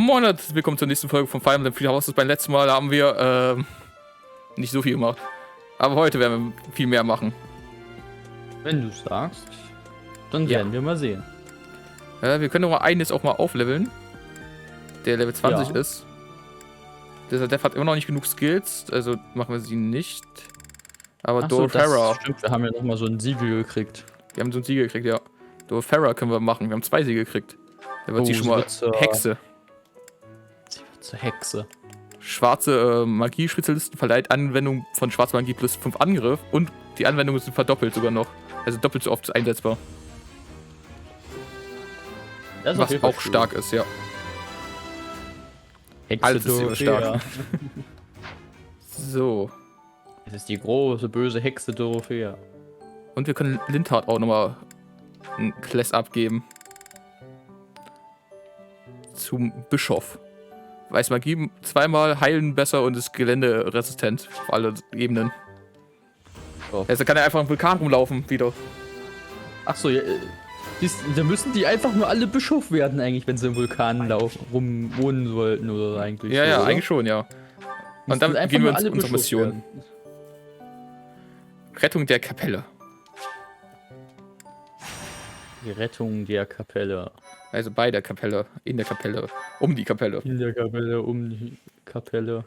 Moin und willkommen zur nächsten Folge von Fire Emblem Three Houses. Beim letzten Mal haben wir nicht so viel gemacht. Aber heute werden wir viel mehr machen. Wenn du sagst, dann werden wir mal sehen. Wir können noch mal einen jetzt auch mal aufleveln, der Level 20 ist. Der Dev hat immer noch nicht genug Skills, also machen wir sie nicht. Aber Dorfera. Stimmt, wir haben ja noch mal so ein Siegel gekriegt. Wir haben so ein Siegel gekriegt, ja. Dorfera können wir machen. Wir haben 2 Siegel gekriegt. Da wird sie schon mal Hexe. Sie wird zur Hexe. Schwarze Magie-Spezialisten verleiht Anwendung von schwarzer Magie plus 5 Angriff und die Anwendungen sind verdoppelt sogar noch. Also doppelt so oft einsetzbar. Das was auch stark ist, ja. Hexe alles ist immer stark. So. Es ist die große, böse Hexe Dorothea. Und wir können Lindhard auch nochmal ein Class abgeben. Zum Bischof. Weiß Magie zweimal, heilen besser und ist geländeresistent auf alle Ebenen. Oh. Also kann er einfach im Vulkan rumlaufen wieder. Achso, ja, da müssen die einfach nur alle Bischof werden eigentlich, wenn sie im Vulkan rumwohnen sollten oder eigentlich. Ja, so, ja, oder? eigentlich schon, ja. Und dann gehen wir uns unsere Mission. Werden. Rettung der Kapelle. Die Rettung der Kapelle. Also bei der Kapelle, in der Kapelle, um die Kapelle. In der Kapelle, um die Kapelle.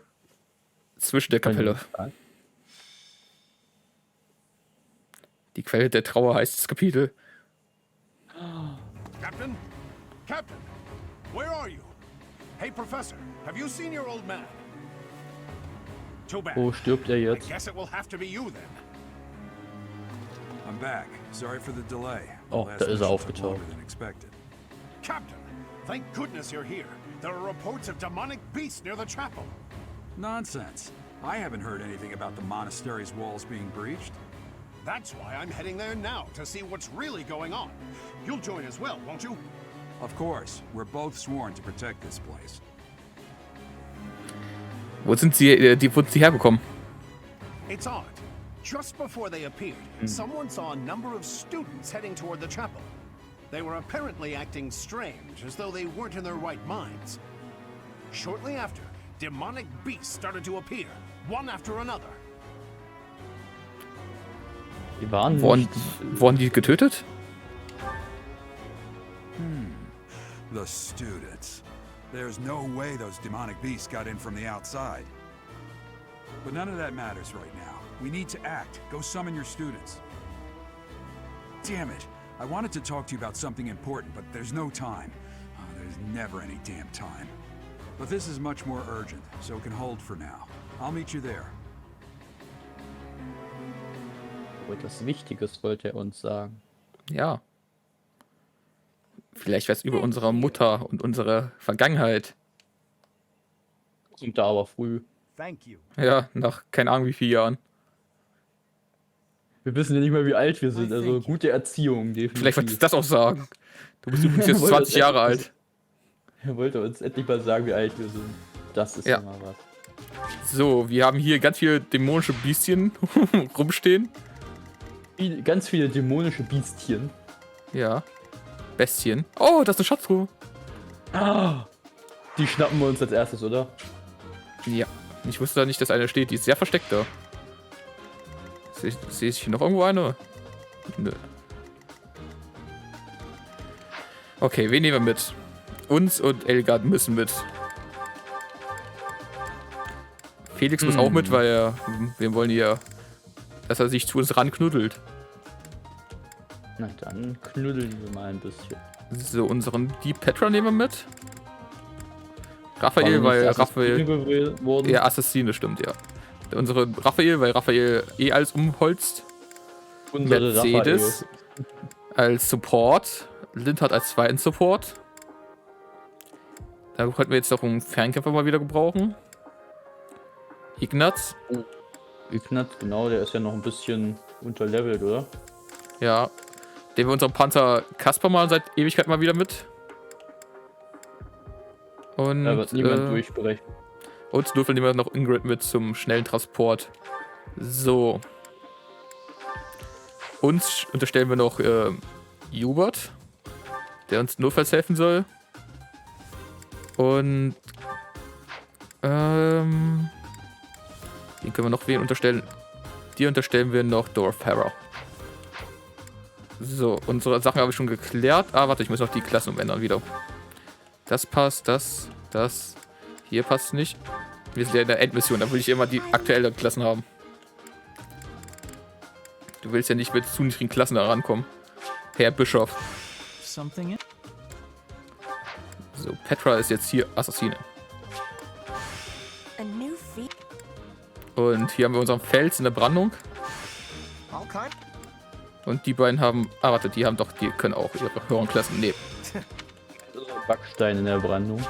Zwischen der Kapelle. Die Quelle der Trauer heißt das Kapitel. Captain? Captain! Where are you? Hey, Professor, have you seen your old man? Too bad. Wo stirbt er I jetzt? guess it will have to be you then. I'm back. Sorry for the delay. Oh, da ist er aufgetaucht. Captain, thank goodness you're here. There are reports of demonic beasts near the chapel. Nonsense. I haven't heard anything about the monastery's walls being breached. That's why I'm heading there now, to see what's really going on. You'll join as well, won't you? Of course. We're both sworn to protect this place. Wo sind sie herbekommen? It's odd. Just before they appeared, someone saw a number of students heading toward the chapel. They were apparently acting strange, as though they weren't in their right minds. Shortly after, demonic beasts started to appear, one after another. Die waren wurden die getötet? The students. There's no way those demonic beasts got in from the outside. But none of that matters right now. We need to act. Go summon your students. Damn it. I wanted to talk to you about something important, but there's no time. There's never any damn time. But this is much more urgent, so it can hold for now. I'll meet you there. Etwas Wichtiges wollte er uns sagen. Ja. Vielleicht was über unsere Mutter und unsere Vergangenheit. Kommt da aber früh. Thank you. Ja, nach keine Ahnung wie vielen Jahren. Wir wissen ja nicht mal, wie alt wir sind, also gute Erziehung, definitiv. Vielleicht wolltest du das auch sagen. Du bist übrigens jetzt 20 Jahre alt. Er wollte uns endlich mal sagen, wie alt wir sind. Das ist ja mal was. So, wir haben hier ganz viele dämonische Biestchen rumstehen. Ganz viele dämonische Biestchen. Ja. Bestien. Oh, das ist eine Schatztruhe. Ah, die schnappen wir uns als erstes, oder? Ja. Ich wusste da nicht, dass eine steht. Die ist sehr versteckt da. Sehe ich hier noch irgendwo eine? Nö. Okay, wen nehmen wir mit? Uns und Elgard müssen mit. Felix muss auch mit, weil wir wollen ja, dass er sich zu uns ranknuddelt. Na dann knuddeln wir mal ein bisschen. So, unseren Deep Petra nehmen wir mit. Raphael, weil Raphael... Ja, Assassine, stimmt, ja. Unsere Raphael, weil Raphael alles umholzt. Unsere Mercedes als Support. Lindhard als zweiten Support. Da könnten wir jetzt noch einen Fernkämpfer mal wieder gebrauchen. Ignaz. Oh. Ignaz, genau, der ist ja noch ein bisschen unterlevelt, oder? Ja. Den wir unseren Panther Kasper mal seit Ewigkeit mal wieder mit. Und da wird niemand durchbrechen. Und zur Notfall nehmen wir noch Ingrid mit zum schnellen Transport. So. Uns unterstellen wir noch Hubert, der uns notfalls helfen soll. Und den können wir noch wen unterstellen? Die unterstellen wir noch Dorfherrer. So, unsere Sachen habe ich schon geklärt. Ah, warte, ich muss noch die Klassen umändern wieder. Das passt, das. Hier passt nicht. Wir sind ja in der Endmission, da will ich immer die aktuellen Klassen haben. Du willst ja nicht mit zu niedrigen Klassen da rankommen. Herr Bischof. So, Petra ist jetzt hier Assassine. Und hier haben wir unseren Fels in der Brandung. Und die beiden haben... Ah, warte, die können auch ihre höheren Klassen nehmen. Backstein in der Brandung.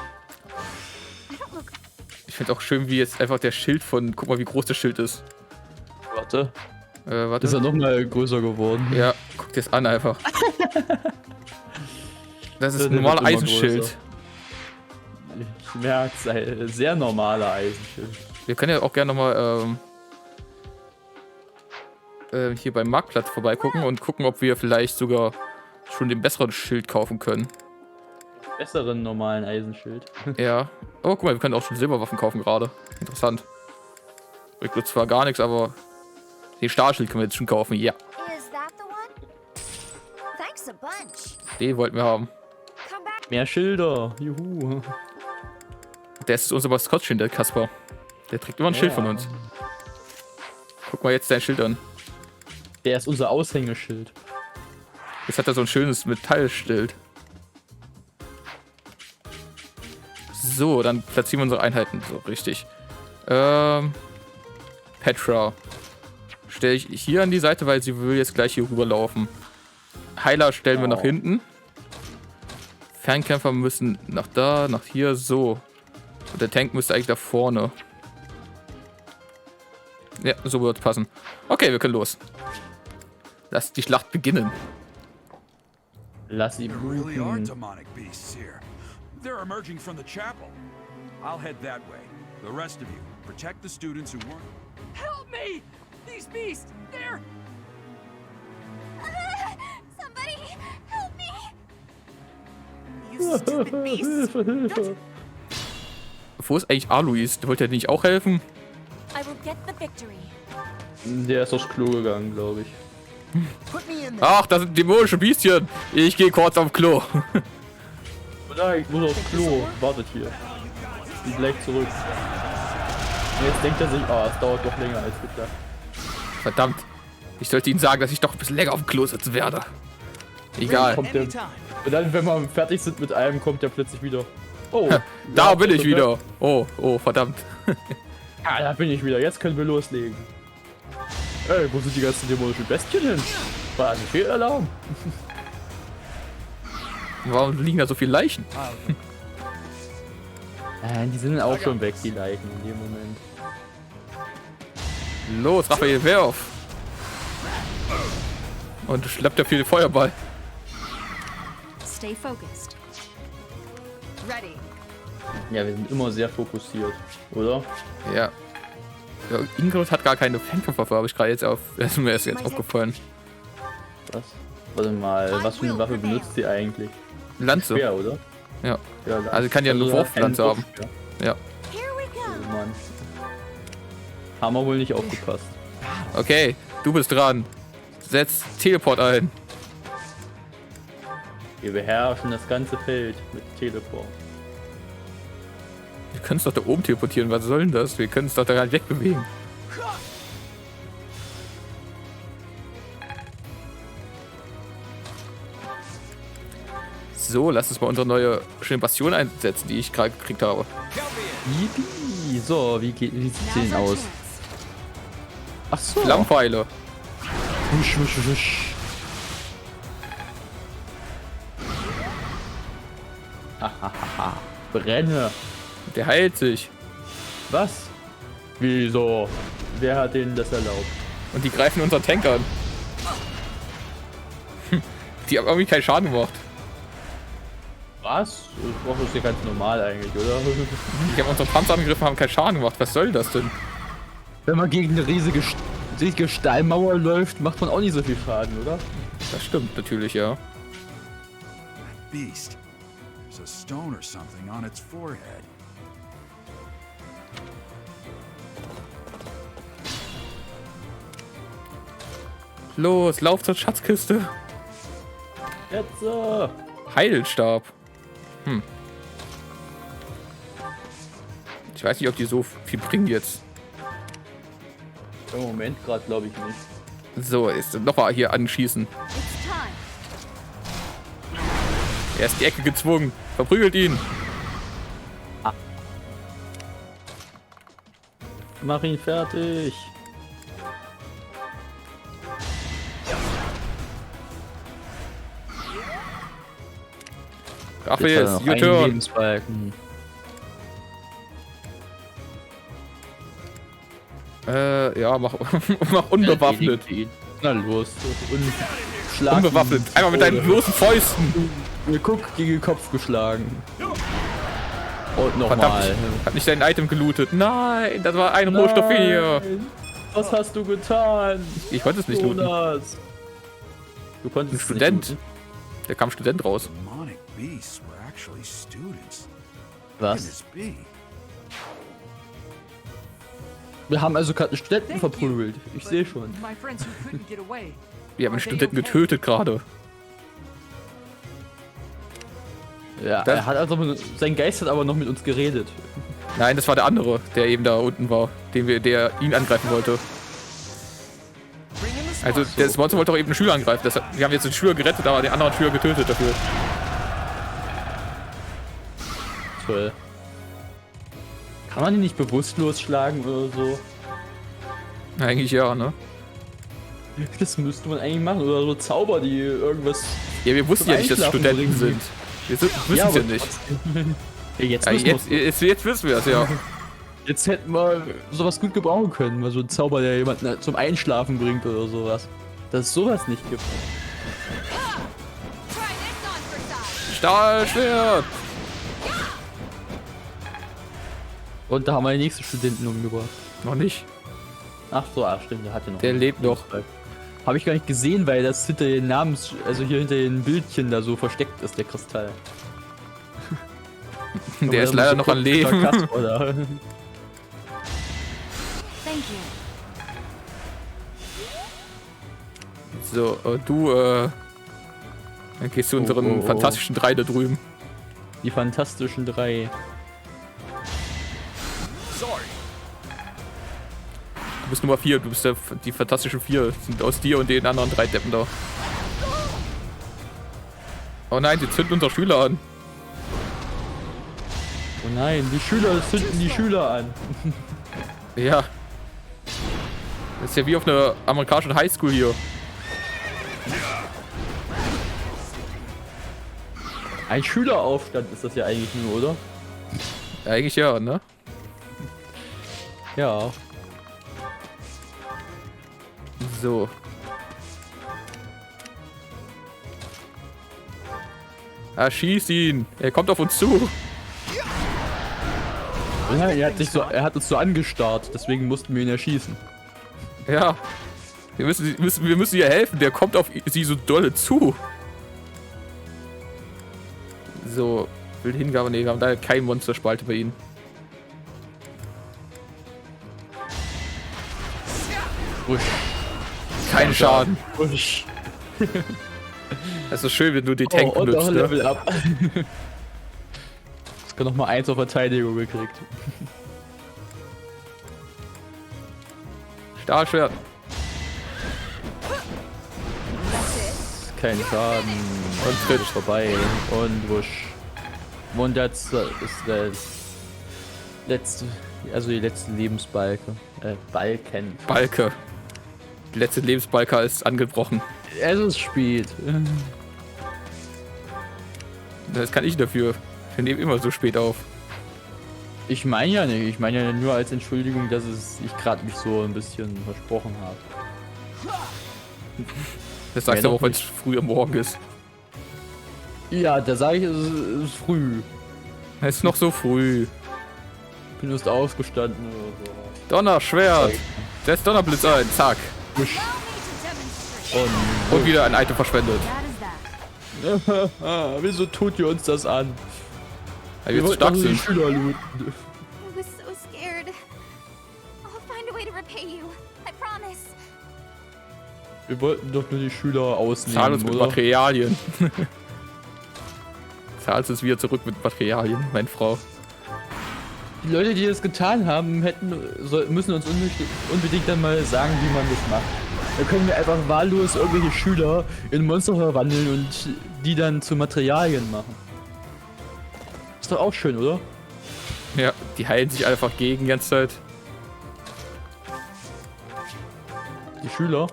Ich finde auch schön, wie jetzt einfach der Schild von... Guck mal, wie groß das Schild ist. Warte. Warte. Ist er noch mal größer geworden? Ja, guck dir das an einfach. Das ist ein normaler Eisenschild. Ich merke es, sehr normaler Eisenschild. Wir können ja auch gerne nochmal hier beim Marktplatz vorbeigucken und gucken, ob wir vielleicht sogar schon den besseren Schild kaufen können. Besseren normalen Eisenschild. Ja. Oh, guck mal, wir können auch schon Silberwaffen kaufen gerade. Interessant. Bringt uns zwar gar nichts, aber den Stahlschild können wir jetzt schon kaufen. Ja. Den wollten wir haben. Mehr Schilder. Juhu. Der ist unser Maskottchen, der Kasper. Der trägt immer ein Schild von uns. Guck mal jetzt dein Schild an. Der ist unser Aushängeschild. Jetzt hat er so ein schönes Metallschild. So, dann platzieren wir unsere Einheiten so richtig. Petra. Stelle ich hier an die Seite, weil sie will jetzt gleich hier rüberlaufen. Heiler stellen wir nach hinten. Fernkämpfer müssen nach da, nach hier, so. Und der Tank müsste eigentlich da vorne. Ja, so wird es passen. Okay, wir können los. Lass die Schlacht beginnen. Lass sie There really are bluten. demonic beasts here. They're emerging from the chapel. I'll head that way. The rest of you, protect the students who weren't. Help me! These beasts, they're... Somebody help me! You stupid beasts! Don't... Wo ist eigentlich Alois? Der wollte ja nicht auch helfen? I will get the victory. Der ist aufs Klo gegangen, glaube ich. Put me in there! Ach, das sind dämonische Biestchen. Ich gehe kurz aufs Klo. Oder ich muss aufs Klo. Wartet hier. Ich bin gleich zurück. Und jetzt denkt er sich, es dauert doch länger als gedacht. Verdammt. Ich sollte Ihnen sagen, dass ich doch ein bisschen länger auf dem Klo sitzen werde. Egal. Kommt der, Anytime. und dann, wenn wir fertig sind mit allem, kommt der plötzlich wieder. Oh, Da ja, bin ich okay. wieder. Oh, verdammt. Ah, da bin ich wieder. Jetzt können wir loslegen. Ey, wo sind die ganzen dämonischen Bestien hin? War ein Fehlalarm? Warum liegen da so viele Leichen? Die sind auch schon weg, die Leichen in dem Moment. Los, Raphael, werf. Und schleppt der viel Feuerball. Stay focused. Ready. Ja, wir sind immer sehr fokussiert, oder? Ja. Ja, Ingrid hat gar keine Fernkampfwaffe, habe ich gerade jetzt ist mir erst jetzt aufgefallen. Was? Warte mal, was für eine Waffe benutzt sie eigentlich? Lanze. Schwer, oder? Ja. Ja, Also kann ja eine Wurflanze haben. Ja. Ja. Here we Oh go. Mann. Haben wir wohl nicht aufgepasst. Okay, du bist dran. Setz Teleport ein. Wir beherrschen das ganze Feld mit Teleport. Wir können es doch da oben teleportieren. Was soll denn das? Wir können es doch da gar nicht wegbewegen. So, lass uns mal unsere neue schöne Bastion einsetzen, die ich gerade gekriegt habe. Yippie. So, wie sieht es denn aus? Ach so. Flammpfeile. Wusch, wusch, wusch. Hahaha. Brenne. Der heilt sich. Was? Wieso? Wer hat denen das erlaubt? Und die greifen unseren Tank an. Die haben irgendwie keinen Schaden gemacht. Was? Das ist ja ganz normal eigentlich, oder? Die haben unseren Panzer angegriffen, haben keinen Schaden gemacht. Was soll das denn? Wenn man gegen eine riesige Steinmauer läuft, macht man auch nicht so viel Schaden, oder? Das stimmt natürlich, ja. Beast. There's a stone or something on its forehead. Los, lauf zur Schatzkiste. Jetzt, Heilstab. Ich weiß nicht, ob die so viel bringen jetzt. Im Moment gerade glaube ich nicht. So, ist nochmal hier anschießen. It's time. Er ist die Ecke gezwungen. Verprügelt ihn. Mach ihn fertig. Raphael, your turn. Lebensbalken. Ja, mach unbewaffnet. Na los. Und schlag Unbewaffnet. ihn. Einmal mit deinen bloßen Fäusten. Mir guck, gegen den Kopf geschlagen. Und Verdammt, nochmal. hat nicht dein Item gelootet. Nein, das war ein Rohstoff hier. Was hast du getan? Ich konnte es nicht looten. Jonas. Du konntest Ein es Student. nicht looten. Da kam Student raus. Demonic beasts were actually students. Was? Can this be? Wir haben also gerade einen Studenten verprügelt. Ich sehe schon. My friends who couldn't get away. Wir haben einen Studenten getötet gerade. Ja, Das- er hat also sein Geist hat aber noch mit uns geredet. Nein, das war der andere, der eben da unten war, der ihn angreifen wollte. Also das Monster wollte auch eben einen Schüler angreifen. Wir haben jetzt den Schüler gerettet, aber den anderen Schüler getötet dafür. Toll. Kann man ihn nicht bewusstlos schlagen oder so? Eigentlich ja, ne? Das müsste man eigentlich machen. Oder so Zauber, die irgendwas... Ja, wir wussten Zum ja nicht, dass es Einschlafen Studenten bringen. sind. Wir wissen es ja aber nicht. trotzdem. Ja, jetzt, Ja, wissen wir's. jetzt wissen wir es, ja. Jetzt hätten wir sowas gut gebrauchen können. Mal so ein Zauber, der jemanden zum Einschlafen bringt oder sowas. Dass es sowas nicht gibt. Try this on for size. Stahlschwert! Und da haben wir den nächsten Studenten umgebracht. Noch nicht. Ach so, stimmt, der hat ja noch. Der einen. lebt noch. Habe ich gar nicht gesehen, weil das hinter den also hier hinter den Bildchen da so versteckt ist, der Kristall. Der ist leider noch am Leben. Thank you. So, du, dann gehst du unseren fantastischen 3 da drüben. Die fantastischen 3. Du bist Nummer 4, du bist die fantastischen 4. Sind aus dir und den anderen 3 Deppen da. Oh nein, sie zünden unsere Schüler an. Oh nein, die Schüler zünden die Schüler an. Ja. Das ist ja wie auf einer amerikanischen Highschool hier. Ein Schüleraufstand ist das ja eigentlich nur, oder? Eigentlich ja, ne? Ja. So. Schieß ihn! Er kommt auf uns zu! Ja, er hat uns so angestarrt, deswegen mussten wir ihn erschießen. Ja. Wir müssen ihr helfen, der kommt auf sie so dolle zu. So, wilde Hingabe, ne, wir haben da kein Monsterspalte bei ihnen. Wusch. Kein Schaden. Wusch. Es ist schön, wenn du die Tank und benutzt, noch ne? Level up. Ich kann noch mal 1 auf Verteidigung gekriegt. Stahlschwert. Kein Schaden. Und Tritt vorbei. Und wusch. Und jetzt ist der letzte, also die letzte Lebensbalke. Balken. Balke. Die letzte Lebensbalke ist angebrochen. Es ist spät. Das kann ich dafür. Wir nehmen immer so spät auf. Ich meine ja nicht. Ich meine ja nur als Entschuldigung, dass ich gerade mich so ein bisschen versprochen habe. Das sagst du Mehr auch, noch wenn es früh am Morgen ist. Ja, da sage ich, es ist früh. Es ist noch so früh. Ich bin erst aufgestanden oder so. Donnerschwert. Setz Donnerblitz ein. Zack. Wusch. Allow me to demonstrate. Und Und wieder ein Item verschwendet. That is that. wieso tut ihr uns das an? Weil wir jetzt stark die sind. Schüler looten. I was so scared. I'll find a way to repay you. I promise. Wir wollten doch nur die Schüler ausnehmen, Zahl uns mit oder? Materialien. Zahlst uns wieder zurück mit Materialien, meine Frau. Die Leute, die das getan haben, müssen uns unbedingt dann mal sagen, wie man das macht. Da können wir einfach wahllos irgendwelche Schüler in Monster verwandeln und die dann zu Materialien machen. Ist doch auch schön, oder? Ja, die heilen sich einfach gegen die ganze Zeit. Die Schüler.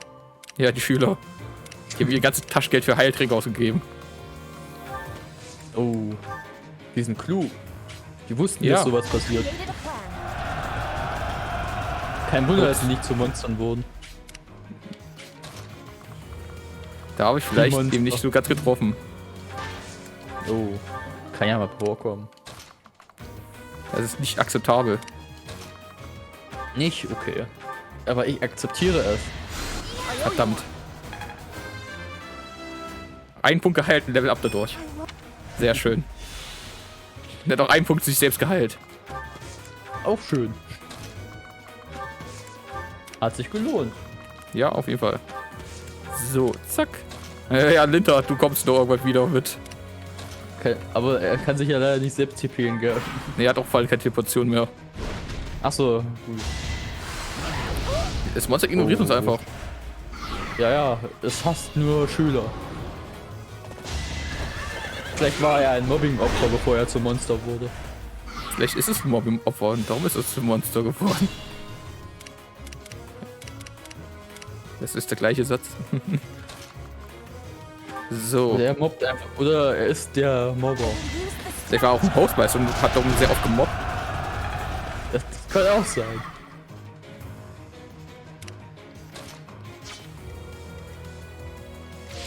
Ja, die Schüler. Die haben ihr ganzes Taschengeld für Heiltränke ausgegeben. Oh. Die sind klug. Die wussten, Ja. dass sowas passiert. Created a plan. Kein Wunder, dass sie nicht zu Monstern wurden. Da habe ich vielleicht Monster. eben nicht so ganz getroffen. Oh. Kann ja mal vorkommen. Das ist nicht akzeptabel. Nicht? Okay. Aber ich akzeptiere es. Verdammt. Ein Punkt geheilt und Level up dadurch. Sehr schön. Der hat auch einen Punkt sich selbst geheilt. Auch schön. Hat sich gelohnt. Ja, auf jeden Fall. So, zack. Ja, Linter, du kommst noch irgendwann wieder mit. Aber er kann sich ja leider nicht selbst TPen, gell? Ne, er hat auch voll keine Teleportation mehr. Achso, gut. Das Monster ignoriert uns einfach. Ja, es hasst nur Schüler. Vielleicht war er ein Mobbing-Opfer, bevor er zum Monster wurde. Vielleicht ist es ein Mobbing-Opfer und darum ist es zum Monster geworden. Das ist der gleiche Satz. So. Der mobbt einfach. Oder er ist der Mobber. Der war auch ein Hausmeister und hat darum sehr oft gemobbt. Das kann auch sein.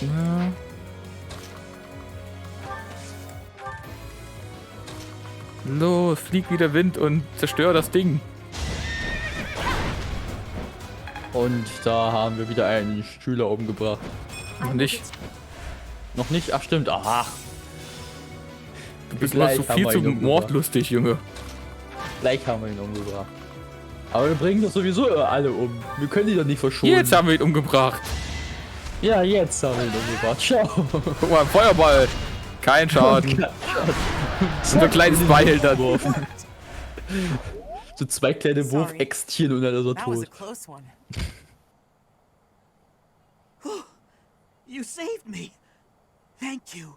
Ja. Los, flieg wie der Wind und zerstör das Ding. Und da haben wir wieder einen Schüler umgebracht. Noch nicht. Noch nicht? Ach stimmt. Aha. Du bist immer so Gleich viel haben zu wir ihn umgebracht. mordlustig, Junge. Gleich haben wir ihn umgebracht. Aber wir bringen doch sowieso alle um. Wir können die doch nicht verschonen. Jetzt haben wir ihn umgebracht. Ja, jetzt haben wir ihn umgebracht. Ciao. Guck mal, ein Feuerball. Kein Schaden. Und so ein kleines Beil dann. So zwei kleine Sorry. Wurfäxtchen und dann ist er That was a tot. close one. You saved me. Thank you.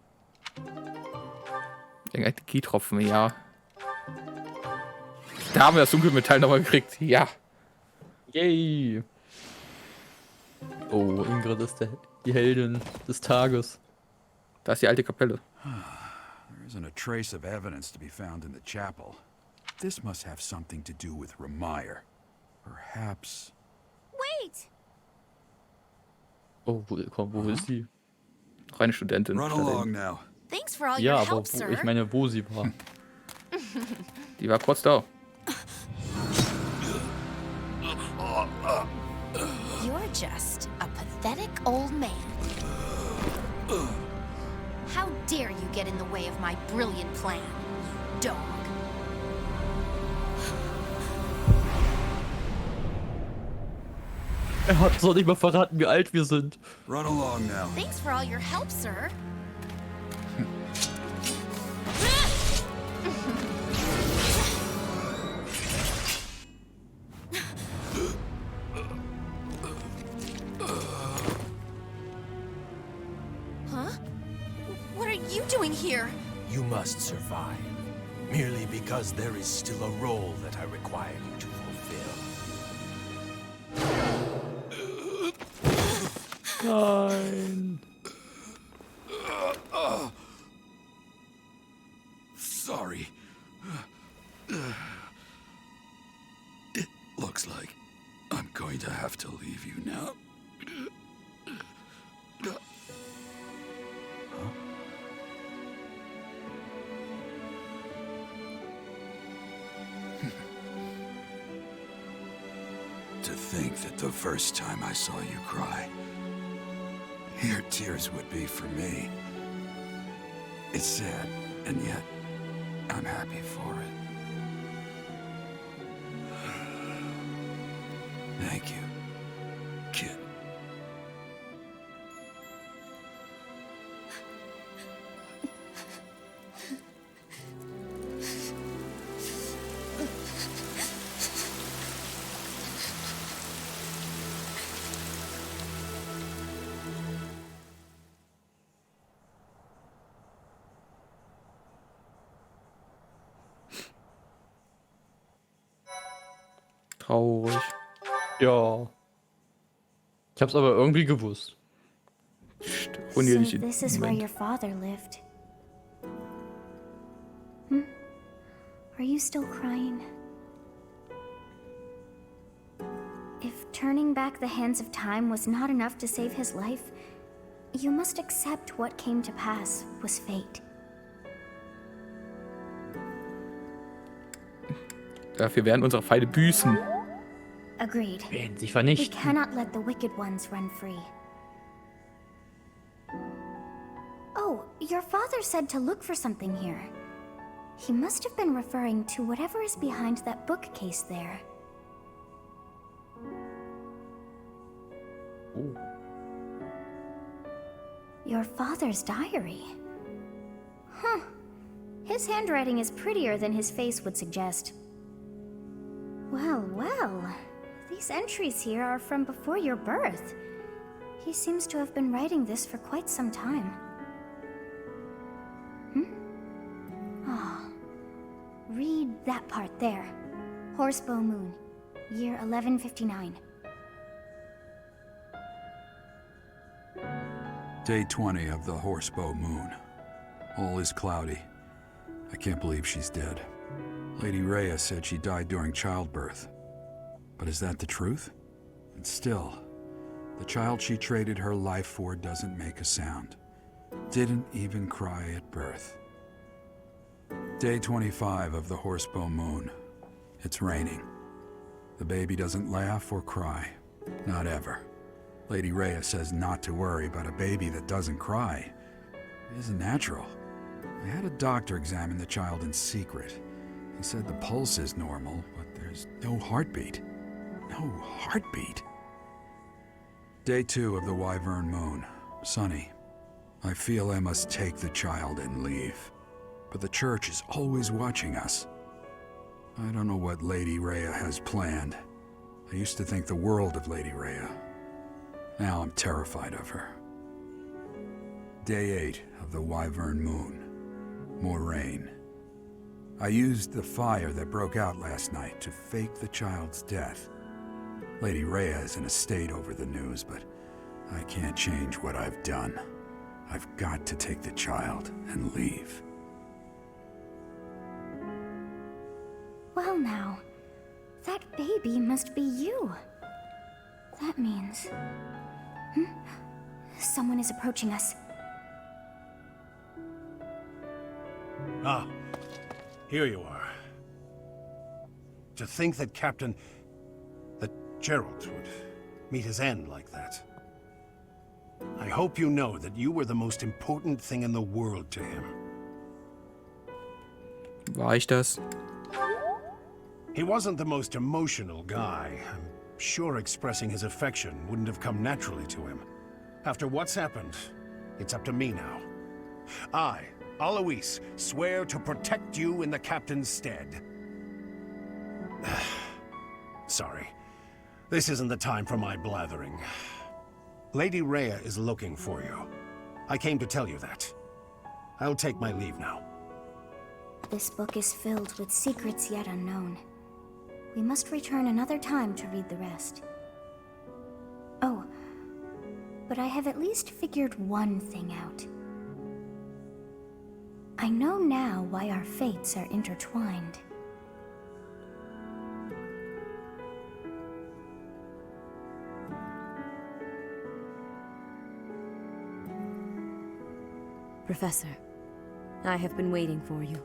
Energietropfen, ja. Da haben wir das Dunkelmetall nochmal gekriegt. Ja. Yay. Oh, Ingrid ist die Heldin des Tages. Da ist die alte Kapelle. There isn't a trace of evidence to be found in the chapel. This must have something to do with Ramire. Perhaps... Wait! Oh, wo ist sie? Noch eine Studentin. Run along now. Thanks for all Ja, your aber help, sir. ich meine, wo sie war. Die war kurz da. You're just a pathetic old man. How dare you get in the way of my brilliant plan, dog? Er hat uns noch nicht mal verraten, wie alt wir sind. Run along now. Thanks for all your help, sir. Huh? What are you doing here? You must survive, merely because there is still a role that I require you to fulfill. Nein. Sorry. It looks like I'm going to have to leave you now. To think that the first time I saw you cry, your tears would be for me. It's sad, and yet I'm happy for it. Thank you, kid. Traurig. Ja. Ich hab's aber irgendwie gewusst. Ruinier dich So den this is where Moment. your father lived. Are you still crying? If turning back the hands of time was not enough to save his life, you must accept what came to pass was fate. Ja, wir werden unsere Feinde büßen. Agreed. Werden sich We vernichten. cannot let the wicked ones run free. Oh, your father said to look for something here. He must have been referring to whatever is behind that bookcase there. Your father's diary. Huh. His handwriting is prettier than his face would suggest. Well, well. These entries here are from before your birth. He seems to have been writing this for quite some time. Read that part there. Horsebow Moon, year 1159. Day 20 of the Horsebow Moon. All is cloudy. I can't believe she's dead. Lady Rhea said she died during childbirth. But is that the truth? And still, the child she traded her life for doesn't make a sound. Didn't even cry at birth. Day 25 of the Horsebow Moon. It's raining. The baby doesn't laugh or cry. Not ever. Lady Rhea says not to worry about a baby that doesn't cry. It isn't natural. I had a doctor examine the child in secret. He said the pulse is normal, but there's no heartbeat. No heartbeat. Day 2 of the Wyvern Moon. Sunny. I feel I must take the child and leave. But the church is always watching us. I don't know what Lady Rhea has planned. I used to think the world of Lady Rhea. Now I'm terrified of her. Day 8 of the Wyvern Moon. More rain. I used the fire that broke out last night to fake the child's death. Lady Rhea is in a state over the news, but I can't change what I've done. I've got to take the child and leave. Well now, that baby must be you. That means... Someone is approaching us. Ah, here you are. To think that that Gerald would meet his end like that. I hope you know that you were the most important thing in the world to him. War ich das? He wasn't the most emotional guy. I'm sure expressing his affection wouldn't have come naturally to him. After what's happened, it's up to me now. I, Alois, swear to protect you in the captain's stead. Sorry. This isn't the time for my blathering. Lady Rhea is looking for you. I came to tell you that. I'll take my leave now. This book is filled with secrets yet unknown. We must return another time to read the rest. Oh, but I have at least figured one thing out. I know now why our fates are intertwined. Professor, I have been waiting for you.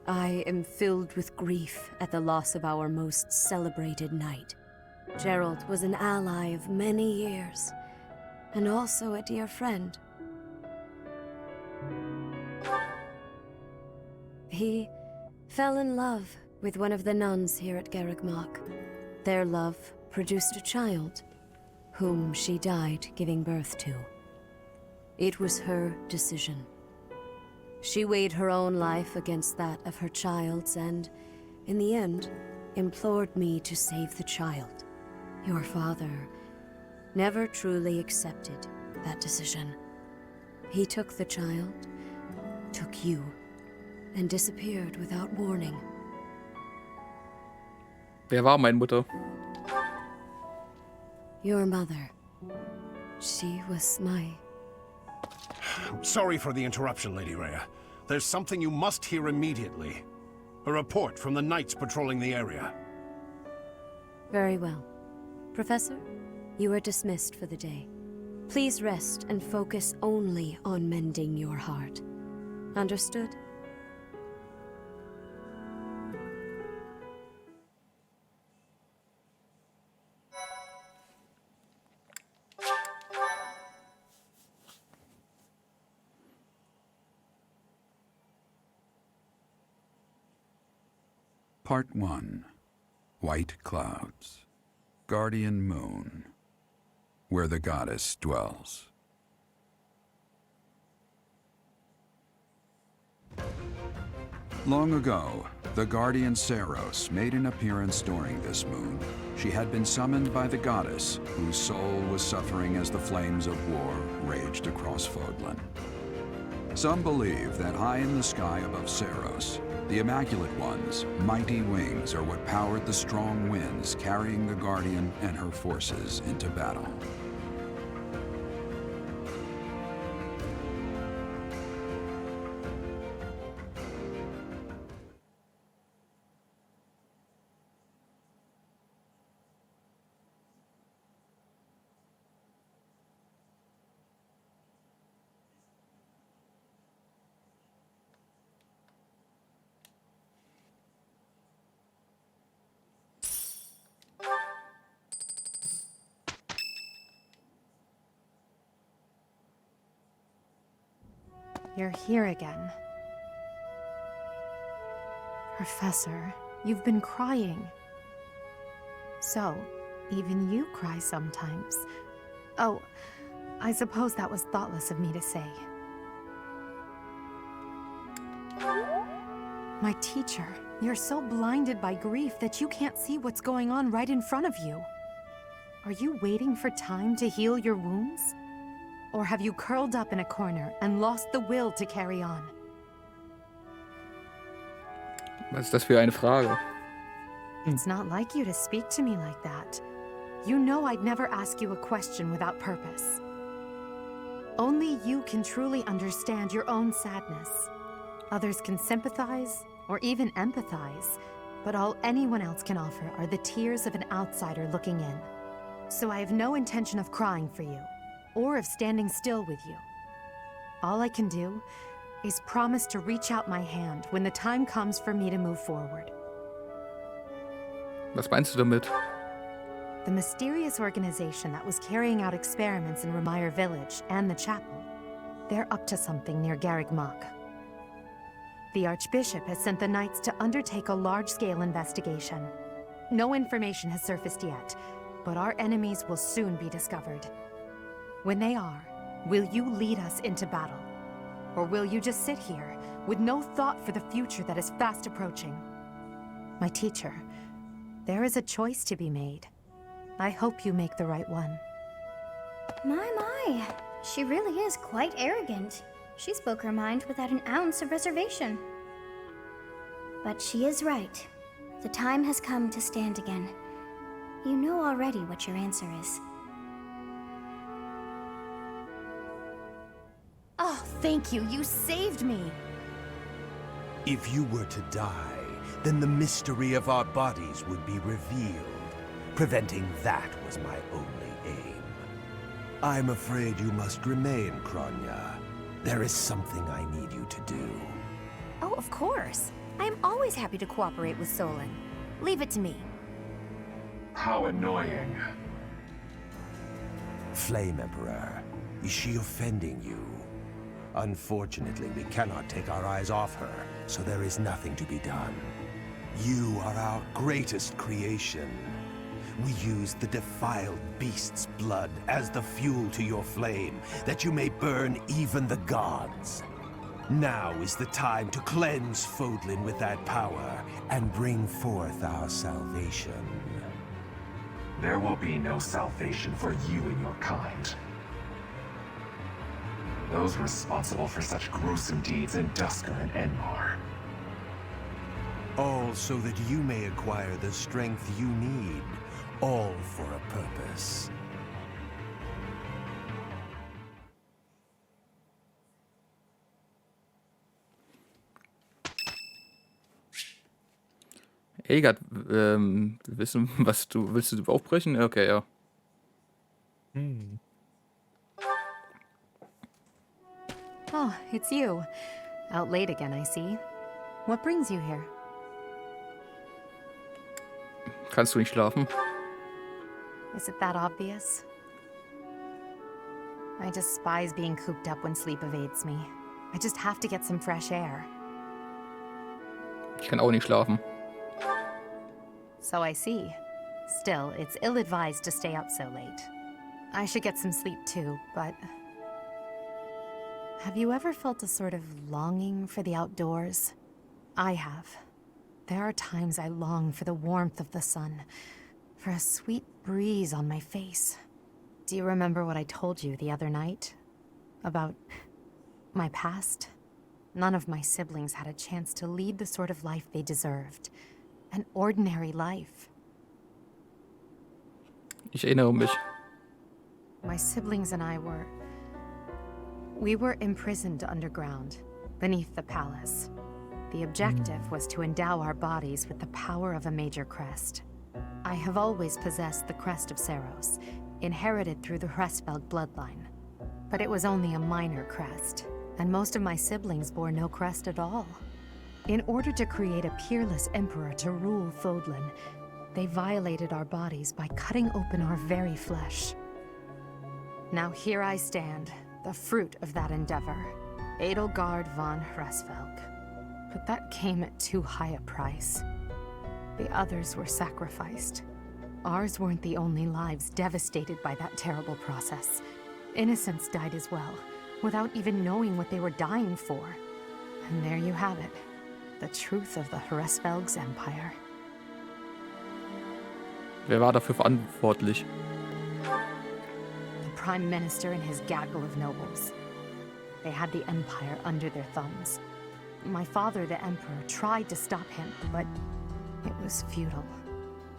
I am filled with grief at the loss of our most celebrated knight. Gerald was an ally of many years, and also a dear friend. He fell in love with one of the nuns here at Garreg-Mach. Their love produced a child, whom she died giving birth to. It was her decision. She weighed her own life against that of her child's and, in the end, implored me to save the child. Your father never truly accepted that decision. He took the child, took you, and disappeared without warning. Wer war meine Mutter? Your mother. She was my... Sorry for the interruption, Lady Rhea. There's something you must hear immediately. A report from the knights patrolling the area. Very well. Professor, you are dismissed for the day. Please rest and focus only on mending your heart. Understood? Part 1. White Clouds. Guardian Moon. Where the goddess dwells. Long ago, the guardian Seiros made an appearance during this moon. She had been summoned by the goddess, whose soul was suffering as the flames of war raged across Fodlan. Some believe that high in the sky above Seiros, the Immaculate One's mighty wings are what powered the strong winds carrying the Guardian and her forces into battle. You're here again. Professor, you've been crying. So, even you cry sometimes. Oh, I suppose that was thoughtless of me to say. My teacher, you're so blinded by grief that you can't see what's going on right in front of you. Are you waiting for time to heal your wounds? Or have you curled up in a corner and lost the will to carry on? Was ist das für eine Frage? It's not like you to speak to me like that. You know I'd never ask you a question without purpose. Only you can truly understand your own sadness. Others can sympathize or even empathize, but all anyone else can offer are the tears of an outsider looking in. So I have no intention of crying for you, or of standing still with you. All I can do is promise to reach out my hand when the time comes for me to move forward. Was meinst du damit? The mysterious organization that was carrying out experiments in Remire Village and the chapel, they're up to something near Garreg-Mach. The Archbishop has sent the Knights to undertake a large-scale investigation. No information has surfaced yet, but our enemies will soon be discovered. When they are, will you lead us into battle? Or will you just sit here, with no thought for the future that is fast approaching? My teacher, there is a choice to be made. I hope you make the right one. My. She really is quite arrogant. She spoke her mind without an ounce of reservation. But she is right. The time has come to stand again. You know already what your answer is. Oh, thank you. You saved me. If you were to die, then the mystery of our bodies would be revealed. Preventing that was my only aim. I'm afraid you must remain, Kronya. There is something I need you to do. Oh, of course. I am always happy to cooperate with Solon. Leave it to me. How annoying. Flame Emperor, is she offending you? Unfortunately, we cannot take our eyes off her, so there is nothing to be done. You are our greatest creation. We use the defiled beast's blood as the fuel to your flame, that you may burn even the gods. Now is the time to cleanse Fodlan with that power and bring forth our salvation. There will be no salvation for you and your kind. Those responsible for such gruesome deeds in Dusker and Enmar. All so that you may acquire the strength you need, all for a purpose. Egert, wissen, was du willst du aufbrechen? Okay, ja. Oh, it's you. Out late again, I see. What brings you here? Kannst du nicht schlafen? Is it that obvious? I despise being cooped up when sleep evades me. I just have to get some fresh air. Ich kann auch nicht schlafen. So I see. Still, it's ill-advised to stay up so late. I should get some sleep too, but... Have you ever felt a sort of longing for the outdoors? I have. There are times I long for the warmth of the sun, for a sweet breeze on my face. Do you remember what I told you the other night? About my past? None of my siblings had a chance to lead the sort of life they deserved. An ordinary life. Ich erinnere mich. My siblings and I were... We were imprisoned underground, beneath the palace. The objective was to endow our bodies with the power of a major crest. I have always possessed the crest of Seros, inherited through the Hresvelg bloodline. But it was only a minor crest, and most of my siblings bore no crest at all. In order to create a peerless emperor to rule Fodlan, they violated our bodies by cutting open our very flesh. Now here I stand, the fruit of that endeavor, Edelgard von Hresvelg. But that came at too high a price. The others were sacrificed. Ours weren't the only lives devastated by that terrible process. Innocents died as well, without even knowing what they were dying for. And there you have it. The truth of the Hresvelg's empire. Wer war dafür verantwortlich? The Prime Minister and his gaggle of nobles. They had the empire under their thumbs. My father, the Emperor, tried to stop him, but it was futile.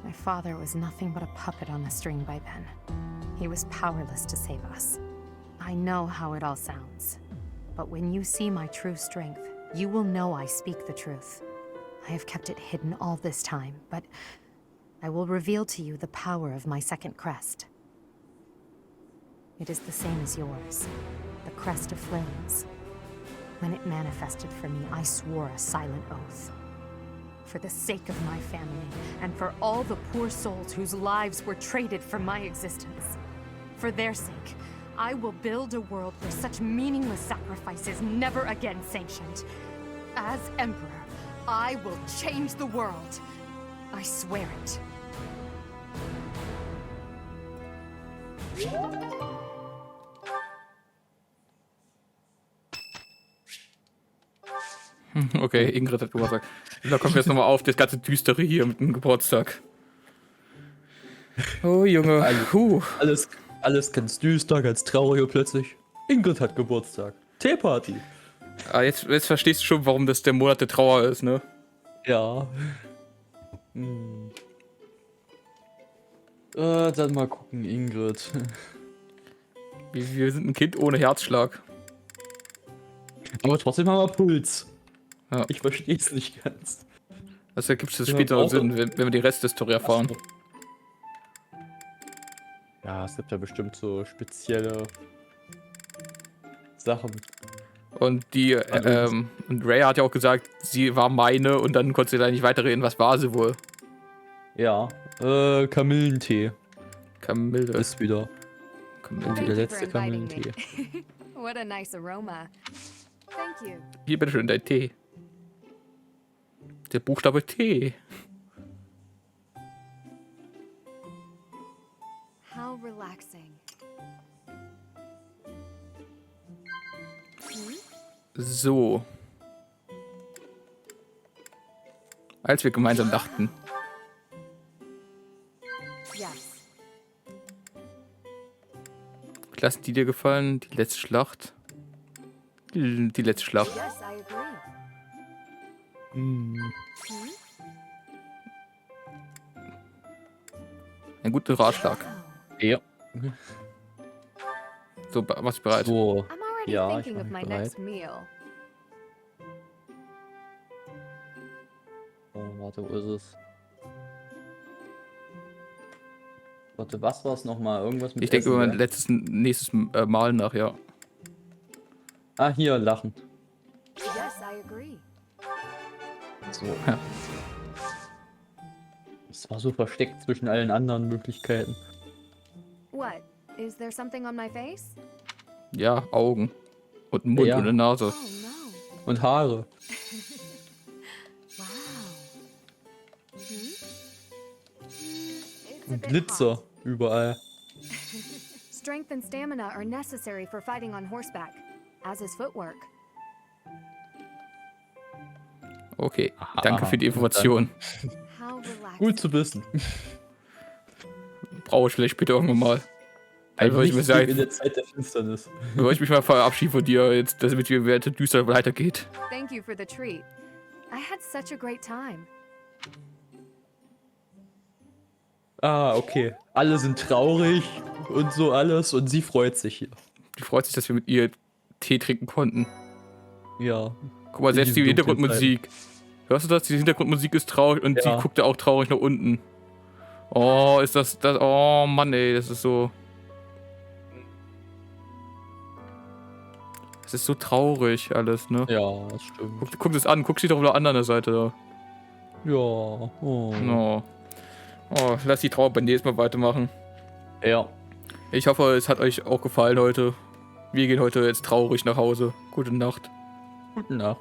My father was nothing but a puppet on a string by then. He was powerless to save us. I know how it all sounds, but when you see my true strength, you will know I speak the truth. I have kept it hidden all this time, but I will reveal to you the power of my second crest. It is the same as yours, the crest of flames. When it manifested for me, I swore a silent oath. For the sake of my family, and for all the poor souls whose lives were traded for my existence. For their sake, I will build a world where such meaningless sacrifice is never again sanctioned. As Emperor, I will change the world. I swear it. Okay, Ingrid hat Geburtstag. Da kommt jetzt nochmal auf, das ganze Düstere hier mit dem Geburtstag. Oh Junge, Alles ganz düster, ganz traurig und plötzlich Ingrid hat Geburtstag. Teeparty. Ah, jetzt verstehst du schon, warum das der Monat der Trauer ist, ne? Ja. Dann mal gucken, Ingrid. Wir sind ein Kind ohne Herzschlag. Aber trotzdem haben wir Puls. Ja. Ich verstehe es nicht ganz. Das ergibt es später Sinn, wenn wir die Rest der Story erfahren. Ja, es gibt ja bestimmt so spezielle Sachen. Und und Ray hat ja auch gesagt, sie war meine und dann konnte sie da nicht weiterreden. Was war sie wohl? Ja, Kamillentee. Kamille. Ist wieder. Kamillentee. Der letzte Kamillentee. What a nice aroma. Thank you. Hier, bitteschön, dein Tee. Der Buchstabe T. How relaxing. So. Als wir gemeinsam dachten. Yes. Lassen die dir gefallen? Die letzte Schlacht? Die letzte Schlacht. Yes, I agree. Ein guter Ratschlag. Ja. So, machst du bereit? So. I'm already Ja, ich thinking of bin my bereit. next meal. Oh, warte, wo ist es? Warte, was war es nochmal? Irgendwas mit Ich denke Essen, über mein ja? nächstes Mal nach, ja. Ah, hier, lachen. Yes, I agree. So. Ja. Es war so versteckt zwischen allen anderen Möglichkeiten. What? Is there something on my face? Ja, Augen. Und einen Mund Ja. und eine Nase. Oh no. Und Haare. Wow. It's a Und bit Glitzer hot. überall. Strength and stamina are necessary for fighting on horseback, as is footwork. Okay, danke für die Information. How relaxing. Gut zu wissen. Brauche ich vielleicht später irgendwann mal. Ein Also, ich Lichtblick in der Zeit der Finsternis. Bevor ich mich mal verabschiede von dir, jetzt, dass es mit dir weiter düster weitergeht. Thank you for the treat. I had such a great time. Ah, okay. Alle sind traurig und so alles und sie freut sich hier. Die freut sich, dass wir mit ihr Tee trinken konnten. Ja. Guck mal, selbst die In diesen dunklen Hintergrundmusik. Hörst du das? Die Hintergrundmusik ist traurig und Ja. sie guckt ja auch traurig nach unten. Oh, ist das. Oh Mann, ey, das ist so. Das ist so traurig alles, ne? Ja, das stimmt. Guck das an, guck sie doch auf der anderen Seite. Ja. Oh. Oh. Oh, lass die Trauer beim nächsten Mal weitermachen. Ja. Ich hoffe, es hat euch auch gefallen heute. Wir gehen heute jetzt traurig nach Hause. Gute Nacht. Gute Nacht.